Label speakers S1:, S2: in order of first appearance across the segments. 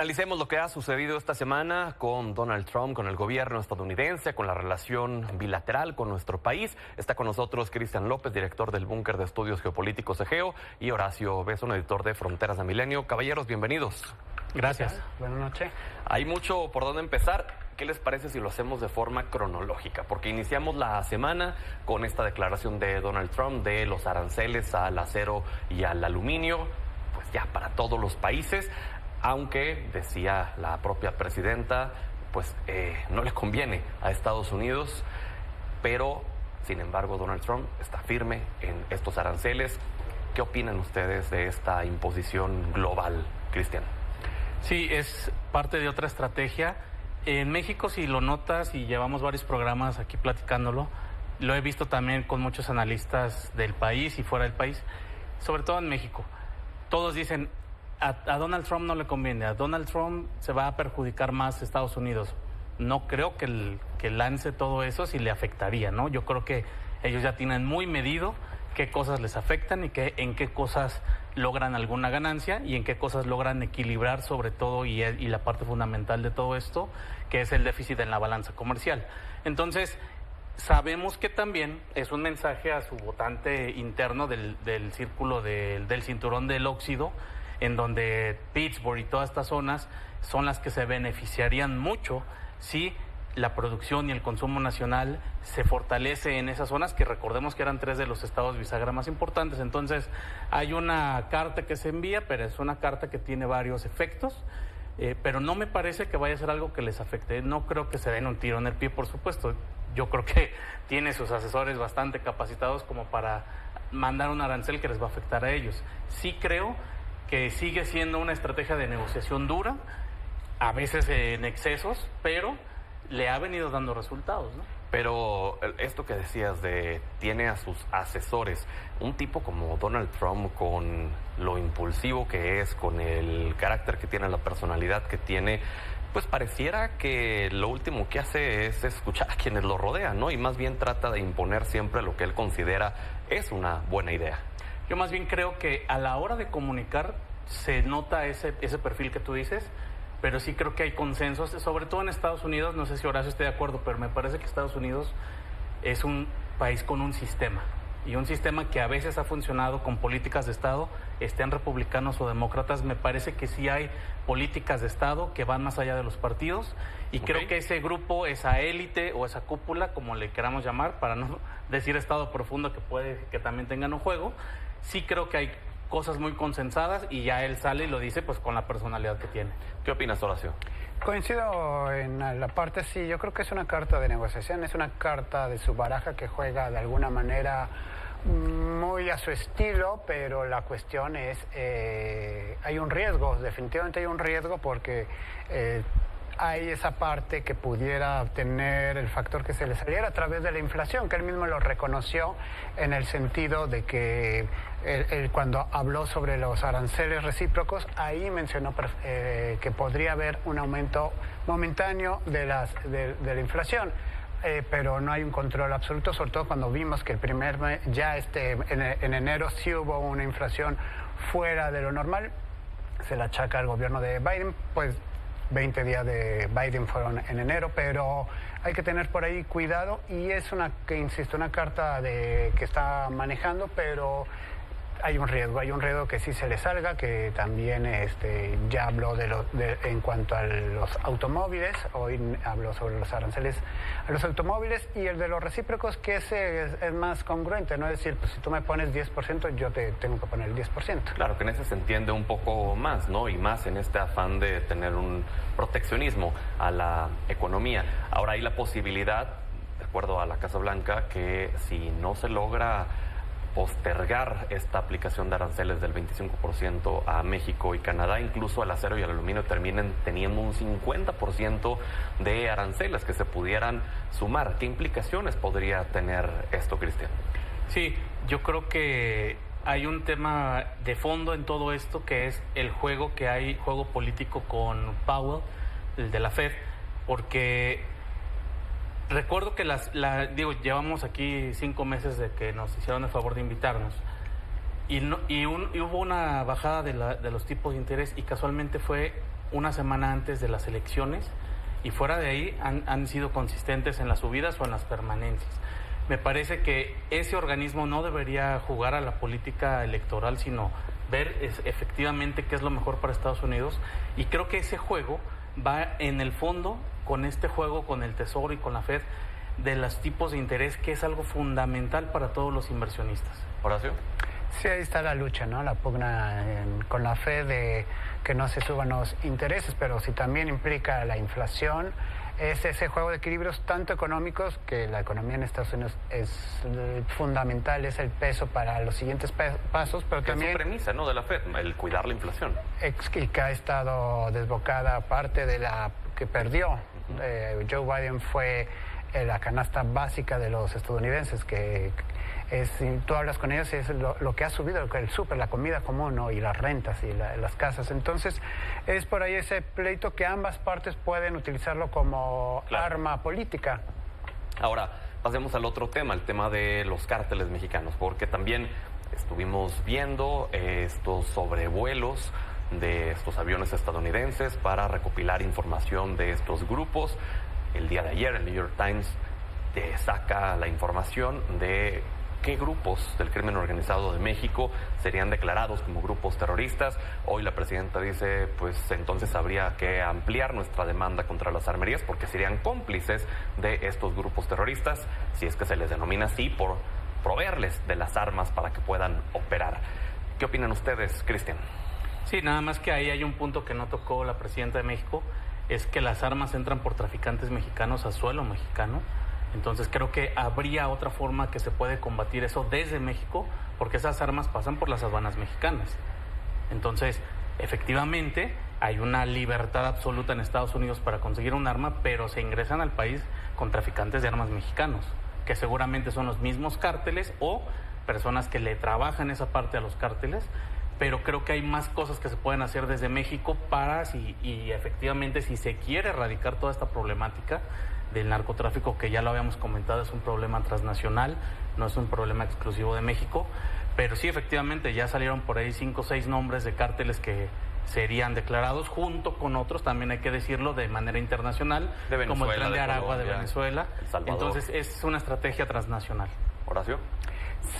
S1: Analicemos lo que ha sucedido esta semana con Donald Trump, con el gobierno estadounidense, con la relación bilateral con nuestro país. Está con nosotros Cristian López, director del Búnker de Estudios Geopolíticos EGEO, y Horacio Besson, editor de Fronteras de Milenio. Caballeros, bienvenidos.
S2: Gracias. Buenas noches.
S1: Hay mucho por dónde empezar. ¿Qué les parece si lo hacemos de forma cronológica? Porque iniciamos la semana con esta declaración de Donald Trump de los aranceles al acero y al aluminio, pues ya para todos los países. Aunque, decía la propia presidenta, pues no le conviene a Estados Unidos, pero, sin embargo, Donald Trump está firme en estos aranceles. ¿Qué opinan ustedes de esta imposición global, Cristian?
S2: Sí, es parte de otra estrategia. En México, si lo notas, y llevamos varios programas aquí platicándolo, lo he visto también con muchos analistas del país y fuera del país, sobre todo en México. Todos dicen, a Donald Trump no le conviene, a Donald Trump se va a perjudicar más Estados Unidos. No creo que lance todo eso si le afectaría, ¿no? Yo creo que ellos ya tienen muy medido qué cosas les afectan y en qué cosas logran alguna ganancia y en qué cosas logran equilibrar sobre todo y la parte fundamental de todo esto, que es el déficit en la balanza comercial. Entonces, sabemos que también es un mensaje a su votante interno del círculo del cinturón del óxido, en donde Pittsburgh y todas estas zonas son las que se beneficiarían mucho si la producción y el consumo nacional se fortalece en esas zonas, que recordemos que eran 3 de los estados bisagra más importantes. Entonces, hay una carta que se envía, pero es una carta que tiene varios efectos, pero no me parece que vaya a ser algo que les afecte. No creo que se den un tiro en el pie, por supuesto. Yo creo que tiene sus asesores bastante capacitados como para mandar un arancel que les va a afectar a ellos. Sí creo que sigue siendo una estrategia de negociación dura, a veces en excesos, pero le ha venido dando resultados, ¿no?
S1: Pero esto que decías tiene a sus asesores, un tipo como Donald Trump, con lo impulsivo que es, con el carácter que tiene, la personalidad que tiene, pues pareciera que lo último que hace es escuchar a quienes lo rodean, ¿no? Y más bien trata de imponer siempre lo que él considera es una buena idea.
S2: Yo más bien creo que a la hora de comunicar se nota ese perfil que tú dices, pero sí creo que hay consensos, sobre todo en Estados Unidos. No sé si Horacio esté de acuerdo, pero me parece que Estados Unidos es un país con un sistema, y un sistema que a veces ha funcionado con políticas de Estado, estén republicanos o demócratas. Me parece que sí hay políticas de Estado que van más allá de los partidos, y creo que ese grupo, esa élite o esa cúpula, como le queramos llamar, para no decir Estado profundo, que puede que también tengan un juego, sí creo que hay cosas muy consensadas, y ya él sale y lo dice pues con la personalidad que tiene.
S1: ¿Qué opinas, Horacio?
S3: Coincido en la parte, sí, yo creo que es una carta de negociación, es una carta de su baraja que juega de alguna manera muy a su estilo, pero la cuestión es, hay un riesgo, definitivamente hay un riesgo, porque hay esa parte que pudiera tener el factor que se le saliera a través de la inflación, que él mismo lo reconoció, en el sentido de que él cuando habló sobre los aranceles recíprocos, ahí mencionó que podría haber un aumento momentáneo de la inflación. Pero no hay un control absoluto, sobre todo cuando vimos que el primer mes, ya en enero sí hubo una inflación fuera de lo normal. Se la achaca al gobierno de Biden, pues 20 días de Biden fueron en enero, pero hay que tener por ahí cuidado, y es una carta que está manejando, pero hay un riesgo que sí se le salga, que también ya habló en cuanto a los automóviles. Hoy habló sobre los aranceles a los automóviles, y el de los recíprocos, que ese es más congruente, ¿no? Es decir, pues si tú me pones 10%, yo te tengo que poner el 10%.
S1: Claro, que en ese se entiende un poco más, ¿no? Y más en este afán de tener un proteccionismo a la economía. Ahora hay la posibilidad, de acuerdo a la Casa Blanca, que si no se logra postergar esta aplicación de aranceles del 25% a México y Canadá, incluso al acero y al aluminio terminen teniendo un 50% de aranceles que se pudieran sumar. ¿Qué implicaciones podría tener esto, Cristian?
S2: Sí, yo creo que hay un tema de fondo en todo esto, que es el juego político con Powell, el de la Fed, porque recuerdo que llevamos aquí 5 meses de que nos hicieron el favor de invitarnos, y hubo una bajada de los tipos de interés, y casualmente fue una semana antes de las elecciones y fuera de ahí han sido consistentes en las subidas o en las permanencias. Me parece que ese organismo no debería jugar a la política electoral, sino ver efectivamente qué es lo mejor para Estados Unidos, y creo que ese juego va en el fondo con este juego, con el Tesoro y con la Fed, de los tipos de interés, que es algo fundamental para todos los inversionistas.
S1: Horacio.
S3: Sí, ahí está la lucha, ¿no? La pugna con la Fed de que no se suban los intereses, pero si también implica la inflación, es ese juego de equilibrios tanto económicos, que la economía en Estados Unidos es fundamental, es el peso para los siguientes pasos, pero
S1: que
S3: también...
S1: es su premisa, ¿no?, de la Fed, el cuidar la inflación.
S3: Y que ha estado desbocada parte de la que perdió. Joe Biden fue la canasta básica de los estadounidenses, que si tú hablas con ellos, es lo que ha subido, el súper, la comida común, ¿no? Y las rentas y las casas. Entonces, es por ahí ese pleito que ambas partes pueden utilizarlo como arma política.
S1: Ahora, pasemos al otro tema, el tema de los cárteles mexicanos, porque también estuvimos viendo estos sobrevuelos de estos aviones estadounidenses para recopilar información de estos grupos. El día de ayer, el New York Times saca la información de qué grupos del crimen organizado de México serían declarados como grupos terroristas. Hoy la presidenta dice, pues entonces habría que ampliar nuestra demanda contra las armerías porque serían cómplices de estos grupos terroristas, si es que se les denomina así, por proveerles de las armas para que puedan operar. ¿Qué opinan ustedes, Cristian?
S2: Sí, nada más que ahí hay un punto que no tocó la presidenta de México, es que las armas entran por traficantes mexicanos a suelo mexicano. Entonces creo que habría otra forma que se puede combatir eso desde México, porque esas armas pasan por las aduanas mexicanas. Entonces, efectivamente, hay una libertad absoluta en Estados Unidos para conseguir un arma, pero se ingresan al país con traficantes de armas mexicanos, que seguramente son los mismos cárteles o personas que le trabajan esa parte a los cárteles, pero creo que hay más cosas que se pueden hacer desde México para, y efectivamente, si se quiere erradicar toda esta problemática del narcotráfico, que ya lo habíamos comentado, es un problema transnacional, no es un problema exclusivo de México, pero sí, efectivamente, ya salieron por ahí 5 o 6 nombres de cárteles que serían declarados, junto con otros, también hay que decirlo, de manera internacional,
S1: de Venezuela,
S2: como el Tren de Aragua
S1: Colombia,
S2: de Venezuela.
S1: El Salvador.
S2: Entonces, es una estrategia transnacional.
S1: Horacio.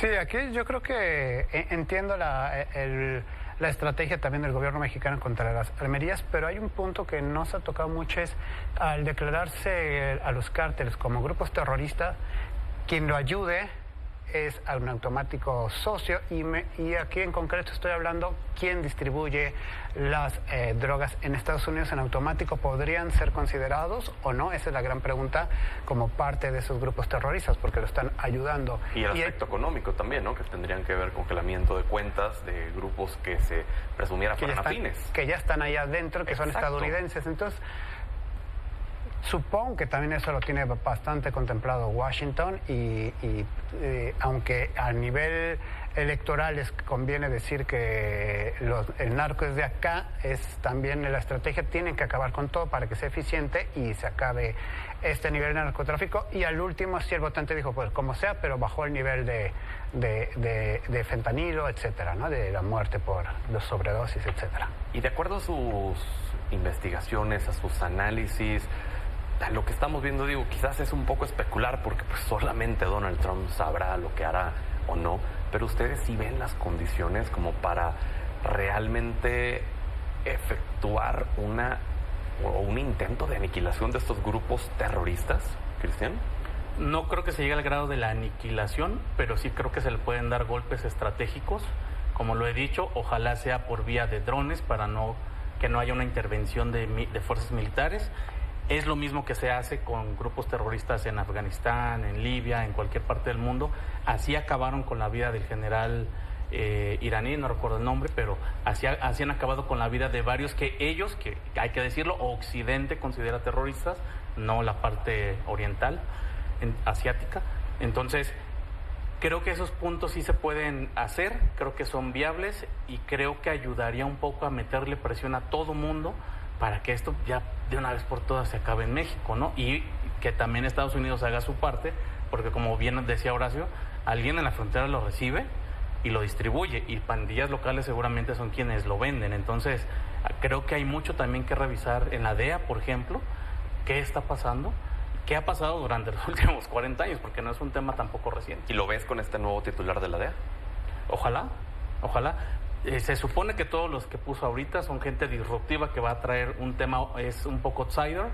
S3: Sí, aquí yo creo que entiendo la estrategia también del gobierno mexicano contra las armerías, pero hay un punto que no se ha tocado mucho, es al declararse a los cárteles como grupos terroristas, quien lo ayude es un automático socio, y aquí en concreto estoy hablando quién distribuye las drogas en Estados Unidos. En automático podrían ser considerados o no, esa es la gran pregunta, como parte de esos grupos terroristas, porque lo están ayudando.
S1: Y el aspecto económico también, ¿no?, que tendrían que ver con congelamiento de cuentas de grupos que se presumiera fueran afines.
S3: Que ya están allá adentro, que
S1: Exacto.
S3: son estadounidenses. Entonces, supongo que también eso lo tiene bastante contemplado Washington, y aunque a nivel electoral les conviene decir que el narco es de acá, es también la estrategia, tienen que acabar con todo para que sea eficiente y se acabe este nivel de narcotráfico. Y al último, si el votante dijo, pues como sea, pero bajó el nivel de fentanilo, etcétera, ¿no?, de la muerte por los sobredosis, etcétera.
S1: Y de acuerdo a sus investigaciones, a sus análisis, a lo que estamos viendo, digo, quizás es un poco especular porque pues solamente Donald Trump sabrá lo que hará o no, pero ustedes sí ven las condiciones como para realmente efectuar un intento de aniquilación de estos grupos terroristas, Cristian.
S2: No creo que se llegue al grado de la aniquilación, pero sí creo que se le pueden dar golpes estratégicos. Como lo he dicho, ojalá sea por vía de drones para que no haya una intervención de fuerzas militares. Es lo mismo que se hace con grupos terroristas en Afganistán, en Libia, en cualquier parte del mundo. Así acabaron con la vida del general iraní, no recuerdo el nombre, pero así han acabado con la vida de varios que ellos, que hay que decirlo, Occidente considera terroristas, no la parte oriental, asiática. Entonces, creo que esos puntos sí se pueden hacer, creo que son viables, y creo que ayudaría un poco a meterle presión a todo mundo para que esto ya de una vez por todas se acabe en México, ¿no? Y que también Estados Unidos haga su parte, porque como bien decía Horacio, alguien en la frontera lo recibe y lo distribuye, y pandillas locales seguramente son quienes lo venden. Entonces, creo que hay mucho también que revisar en la DEA, por ejemplo, qué está pasando, qué ha pasado durante los últimos 40 años, porque no es un tema tampoco reciente.
S1: ¿Y lo ves con este nuevo titular de la DEA?
S2: Ojalá. Se supone que todos los que puso ahorita son gente disruptiva que va a traer un tema, es un poco outsider,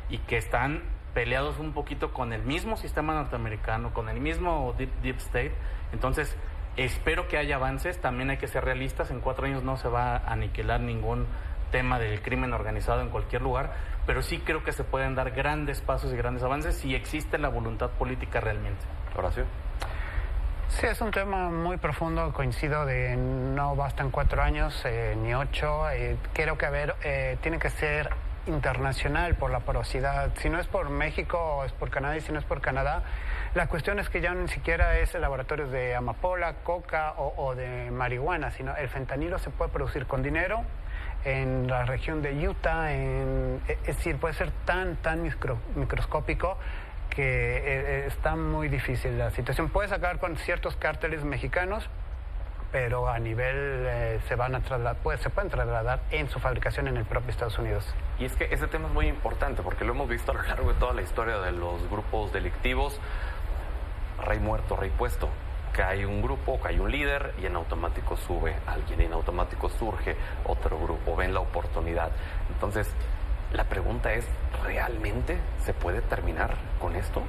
S2: y que están peleados un poquito con el mismo sistema norteamericano, con el mismo Deep State. Entonces, espero que haya avances. También hay que ser realistas, en 4 años no se va a aniquilar ningún tema del crimen organizado en cualquier lugar, pero sí creo que se pueden dar grandes pasos y grandes avances si existe la voluntad política realmente.
S1: Horacio.
S3: Sí, es un tema muy profundo, coincido de no bastan 4 años ni 8, creo que tiene que ser internacional por la porosidad, si no es por México es por Canadá, y si no es por Canadá, la cuestión es que ya ni siquiera es el laboratorio de amapola, coca o de marihuana, sino el fentanilo se puede producir con dinero en la región de Utah, es decir, puede ser tan microscópico que está muy difícil la situación. Puede sacar con ciertos cárteles mexicanos, pero a nivel se pueden trasladar en su fabricación en el propio Estados Unidos.
S1: Y es que ese tema es muy importante porque lo hemos visto a lo largo de toda la historia de los grupos delictivos. Rey muerto, rey puesto. Que hay un grupo, que hay un líder y en automático sube alguien, y en automático surge otro grupo, ven la oportunidad. Entonces, la pregunta es, ¿realmente se puede terminar con esto?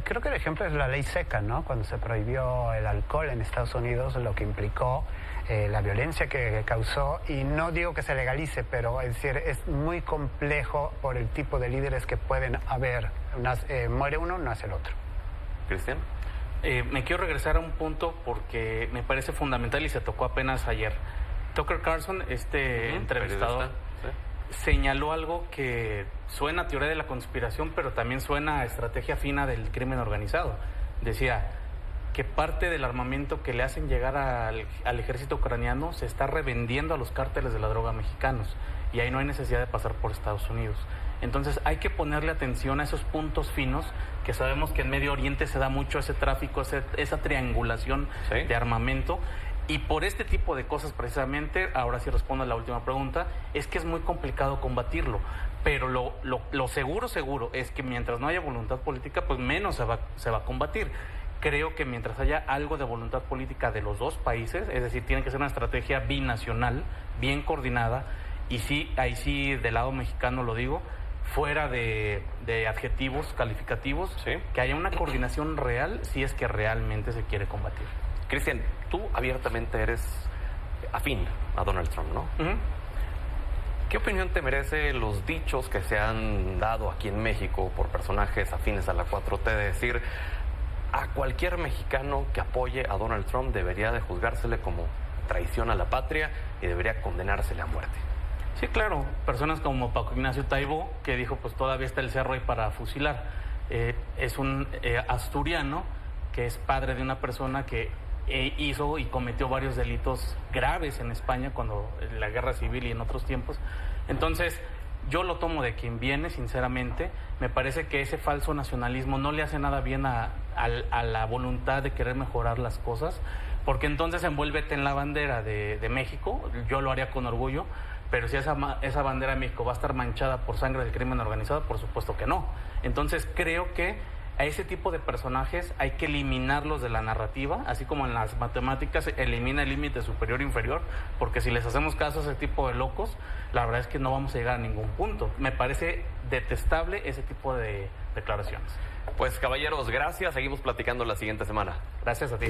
S3: Creo que el ejemplo es la ley seca, ¿no? Cuando se prohibió el alcohol en Estados Unidos, lo que implicó la violencia que causó, y no digo que se legalice, pero es decir, es muy complejo por el tipo de líderes que pueden haber. Muere uno, nace el otro.
S1: ¿Cristian?
S2: Me quiero regresar a un punto porque me parece fundamental y se tocó apenas ayer. Tucker Carlson, entrevistador, señaló algo que suena a teoría de la conspiración, pero también suena a estrategia fina del crimen organizado. Decía que parte del armamento que le hacen llegar al ejército ucraniano se está revendiendo a los cárteles de la droga mexicanos, y ahí no hay necesidad de pasar por Estados Unidos. Entonces hay que ponerle atención a esos puntos finos, que sabemos que en Medio Oriente se da mucho ese tráfico, esa triangulación de armamento. Y por este tipo de cosas precisamente, ahora sí respondo a la última pregunta, es que es muy complicado combatirlo, pero lo seguro es que mientras no haya voluntad política, pues menos se va a combatir. Creo que mientras haya algo de voluntad política de los dos países, es decir, tiene que ser una estrategia binacional, bien coordinada, y sí, ahí sí, del lado mexicano lo digo, fuera de adjetivos calificativos, que haya una coordinación real si es que realmente se quiere combatir.
S1: Cristian, tú abiertamente eres afín a Donald Trump, ¿no? Uh-huh. ¿Qué opinión te merece los dichos que se han dado aquí en México por personajes afines a la 4T de decir a cualquier mexicano que apoye a Donald Trump debería de juzgársele como traición a la patria y debería condenársele a muerte?
S2: Sí, claro. Personas como Paco Ignacio Taibo, que dijo, pues todavía está el cerro ahí para fusilar. Es un asturiano que es padre de una persona que hizo y cometió varios delitos graves en España cuando en la guerra civil y en otros tiempos. Entonces, yo lo tomo de quien viene, sinceramente. Me parece que ese falso nacionalismo no le hace nada bien a la voluntad de querer mejorar las cosas, porque entonces envuélvete en la bandera de México. Yo lo haría con orgullo, pero si esa bandera de México va a estar manchada por sangre del crimen organizado, por supuesto que no. Entonces creo que a ese tipo de personajes hay que eliminarlos de la narrativa, así como en las matemáticas elimina el límite superior e inferior, porque si les hacemos caso a ese tipo de locos, la verdad es que no vamos a llegar a ningún punto. Me parece detestable ese tipo de declaraciones.
S1: Pues caballeros, gracias, seguimos platicando la siguiente semana.
S2: Gracias a ti.